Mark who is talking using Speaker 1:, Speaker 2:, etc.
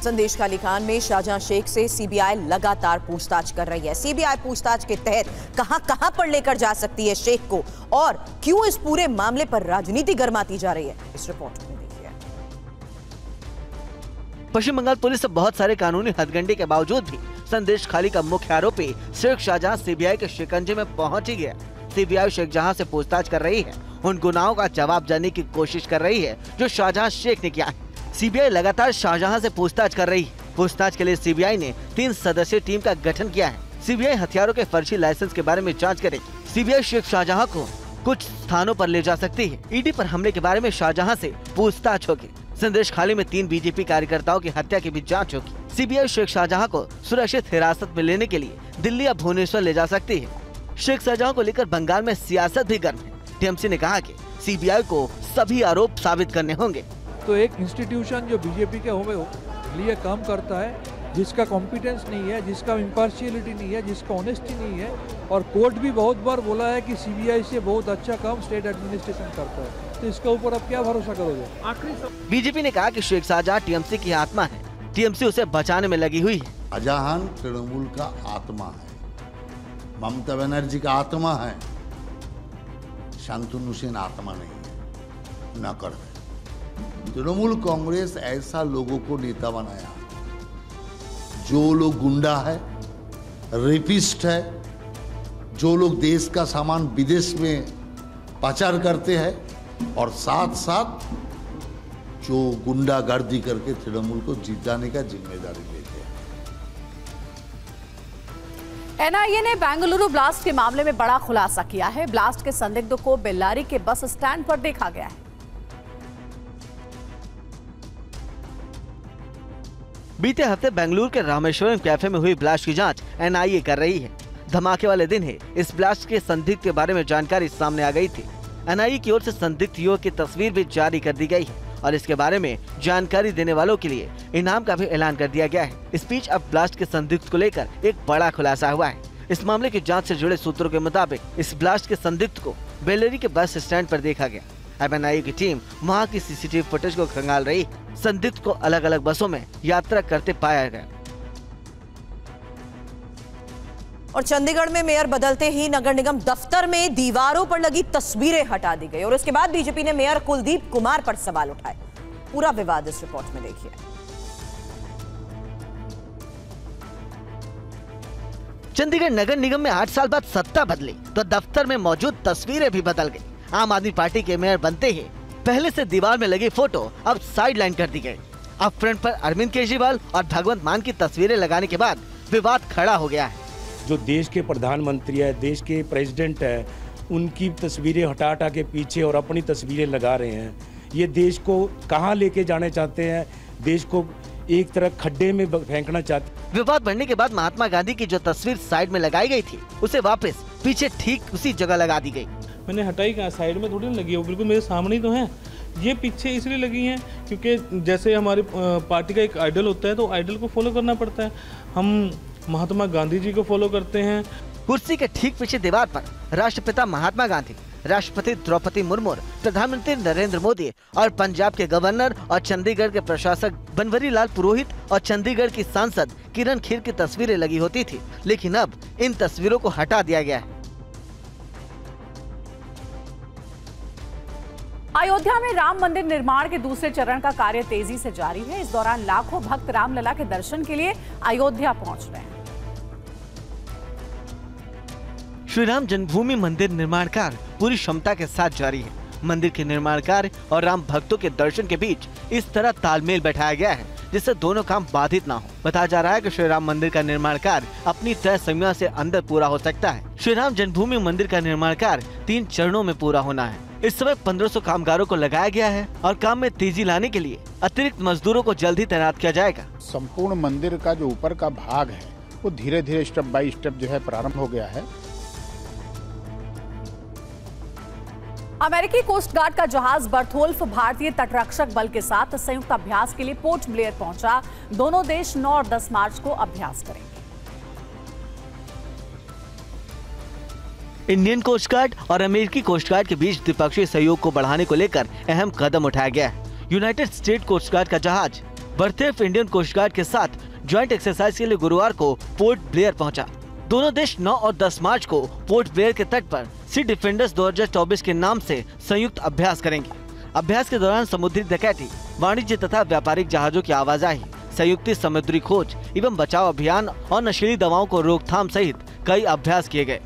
Speaker 1: संदेश खाली खान में शाहजहां शेख से सीबीआई लगातार पूछताछ कर रही है। सीबीआई पूछताछ के तहत कहां पर लेकर जा सकती है शेख को और क्यों इस पूरे मामले पर राजनीति गर्माती जा रही है, इस रिपोर्ट में देखिए।
Speaker 2: पश्चिम बंगाल पुलिस बहुत सारे कानूनी हथकंडे के बावजूद भी संदेश खाली का मुख्य आरोपी शेख शाहजहां सीबीआई के शिकंजे में पहुंच ही गया। सीबीआई शेख जहां से पूछताछ कर रही है, उन गुनाहों का जवाब देने की कोशिश कर रही है जो शाहजहां शेख ने किया है। सीबीआई लगातार शाहजहां से पूछताछ कर रही है। पूछताछ के लिए सीबीआई ने 3 सदस्यीय टीम का गठन किया है। सीबीआई हथियारों के फर्जी लाइसेंस के बारे में जांच करेगी। सीबीआई शेख शाहजहां को कुछ स्थानों पर ले जा सकती है। ईडी पर हमले के बारे में शाहजहां से पूछताछ होगी। संदेश खाली में 3 बीजेपी कार्यकर्ताओं की हत्या की भी जांच होगी। सीबीआई शेख शाहजहां को सुरक्षित हिरासत में लेने के लिए दिल्ली या भुवनेश्वर ले जा सकती है। शेख शाहजहां को लेकर बंगाल में सियासत भी गर्म है। टीएमसी ने कहा कि सीबीआई को सभी आरोप साबित करने होंगे।
Speaker 3: तो एक इंस्टीट्यूशन जो बीजेपी के लिए काम करता है, जिसका कॉम्पिटेंस नहीं है, जिसका इम्पार्शियलिटी नहीं है, जिसका ऑनेस्टी नहीं है, और कोर्ट भी बहुत बार बोला है कि सीबीआई से बहुत अच्छा काम स्टेट एडमिनिस्ट्रेशन करता है, तो इसके ऊपर अब क्या भरोसा करोगे? आखिरी
Speaker 2: बीजेपी ने कहा कि शेख शाहजहां टीएमसी की आत्मा है। टीएमसी उसे बचाने में लगी हुई है।
Speaker 4: शाहजहां तृणमूल का आत्मा है, ममता बनर्जी का आत्मा है, शांतनु सेन आत्मा नहीं है, नकड़ है। तृणमूल कांग्रेस ऐसा लोगों को नेता बनाया जो लोग गुंडा है, रेपिस्ट है, जो लोग देश का सामान विदेश में पाचार करते हैं और साथ साथ जो गुंडागर्दी करके तृणमूल को जिताने का जिम्मेदारी लेते हैं।
Speaker 5: एनआईए ने बेंगलुरु ब्लास्ट के मामले में बड़ा खुलासा किया है। ब्लास्ट के संदिग्ध को बेल्लारी के बस स्टैंड पर देखा गया है।
Speaker 2: बीते हफ्ते बेंगलुरु के रामेश्वरम कैफे में हुई ब्लास्ट की जांच एनआईए कर रही है। धमाके वाले दिन ही इस ब्लास्ट के संदिग्ध के बारे में जानकारी सामने आ गई थी। एनआईए की ओर से संदिग्ध युवक की तस्वीर भी जारी कर दी गई है और इसके बारे में जानकारी देने वालों के लिए इनाम का भी ऐलान कर दिया गया है। इस बीच अब ब्लास्ट के संदिग्ध को लेकर एक बड़ा खुलासा हुआ है। इस मामले की जाँच से जुड़े सूत्रों के मुताबिक इस ब्लास्ट के संदिग्ध को बेल्लारी के बस स्टैंड पर देखा गया। अब एनआईए की टीम वहां की सीसीटीवी फुटेज को खंगाल रही है। संदिग्ध को अलग अलग बसों में यात्रा करते पाया गया।
Speaker 1: और चंडीगढ़ में मेयर बदलते ही नगर निगम दफ्तर में दीवारों पर लगी तस्वीरें हटा दी गई और इसके बाद बीजेपी ने मेयर कुलदीप कुमार पर सवाल उठाए। पूरा विवाद इस रिपोर्ट में देखिए।
Speaker 2: चंडीगढ़ नगर निगम में 8 साल बाद सत्ता बदली तो दफ्तर में मौजूद तस्वीरें भी बदल गई। आम आदमी पार्टी के मेयर बनते ही पहले से दीवार में लगी फोटो अब साइड लाइन कर दी गई। अब फ्रंट पर अरविंद केजरीवाल और भगवंत मान की तस्वीरें लगाने के बाद विवाद खड़ा हो गया है।
Speaker 6: जो देश के प्रधानमंत्री है, देश के प्रेसिडेंट है, उनकी तस्वीरें हटा हटा के पीछे और अपनी तस्वीरें लगा रहे हैं। ये देश को कहाँ लेके जाने चाहते हैं? देश को एक तरह खड्डे में फेंकना चाहते।
Speaker 2: विवाद बढ़ने के बाद महात्मा गांधी की जो तस्वीर साइड में लगाई गई थी उसे वापस पीछे ठीक उसी जगह लगा दी गई।
Speaker 7: मैंने हटाई कहाँ, साइड में थोड़ी लगी है, वो बिल्कुल मेरे सामने ही तो है। ये पीछे इसलिए लगी हैं क्योंकि जैसे हमारी पार्टी का एक आइडल होता है तो आइडल को फॉलो करना पड़ता है। हम महात्मा गांधी जी को फॉलो करते हैं।
Speaker 2: कुर्सी के ठीक पीछे दीवार पर राष्ट्रपिता महात्मा गांधी, राष्ट्रपति द्रौपदी मुर्मू, प्रधानमंत्री नरेंद्र मोदी और पंजाब के गवर्नर और चंडीगढ़ के प्रशासक बनवारी लाल पुरोहित और चंडीगढ़ की सांसद किरण खेर की तस्वीरें लगी होती थी, लेकिन अब इन तस्वीरों को हटा दिया गया है।
Speaker 5: अयोध्या में राम मंदिर निर्माण के दूसरे चरण का कार्य तेजी से जारी है। इस दौरान लाखों भक्त रामलला के दर्शन के लिए अयोध्या पहुंच रहे हैं।
Speaker 2: श्री राम जन्मभूमि मंदिर निर्माण कार्य पूरी क्षमता के साथ जारी है। मंदिर के निर्माण कार्य और राम भक्तों के दर्शन के बीच इस तरह तालमेल बैठाया गया है जिससे दोनों काम बाधित ना हो। बताया जा रहा है कि श्री राम मंदिर का निर्माण कार्य अपनी तय समय से अंदर पूरा हो सकता है। श्री राम जन्मभूमि मंदिर का निर्माण कार्य 3 चरणों में पूरा होना है। इस समय 1500 कामगारों को लगाया गया है और काम में तेजी लाने के लिए अतिरिक्त मजदूरों को जल्द ही तैनात किया जाएगा।
Speaker 8: संपूर्ण मंदिर का जो ऊपर का भाग है वो धीरे धीरे स्टेप बाय स्टेप जो है प्रारंभ हो गया है।
Speaker 5: अमेरिकी कोस्ट गार्ड का जहाज बर्थोल्फ भारतीय तटरक्षक बल के साथ संयुक्त अभ्यास के लिए पोर्ट ब्लेयर पहुंचा। दोनों देश 9 और 10 मार्च को अभ्यास करेंगे।
Speaker 2: इंडियन कोस्ट गार्ड और अमेरिकी कोस्ट गार्ड के बीच द्विपक्षीय सहयोग को बढ़ाने को लेकर अहम कदम उठाया गया है। यूनाइटेड स्टेट कोस्ट गार्ड का जहाज बर्थेफ इंडियन कोस्ट गार्ड के साथ ज्वाइंट एक्सरसाइज के लिए गुरुवार को पोर्ट ब्लेयर पहुंचा। दोनों देश 9 और 10 मार्च को पोर्ट ब्लेयर के तट पर सी डिफेंडर्स 2024 के नाम से संयुक्त अभ्यास करेंगे। अभ्यास के दौरान समुद्री डकैती, वाणिज्य तथा व्यापारिक जहाजों की आवाजाही, संयुक्त समुद्री खोज एवं बचाव अभियान और नशीली दवाओं को रोकथाम सहित कई अभ्यास किए गए।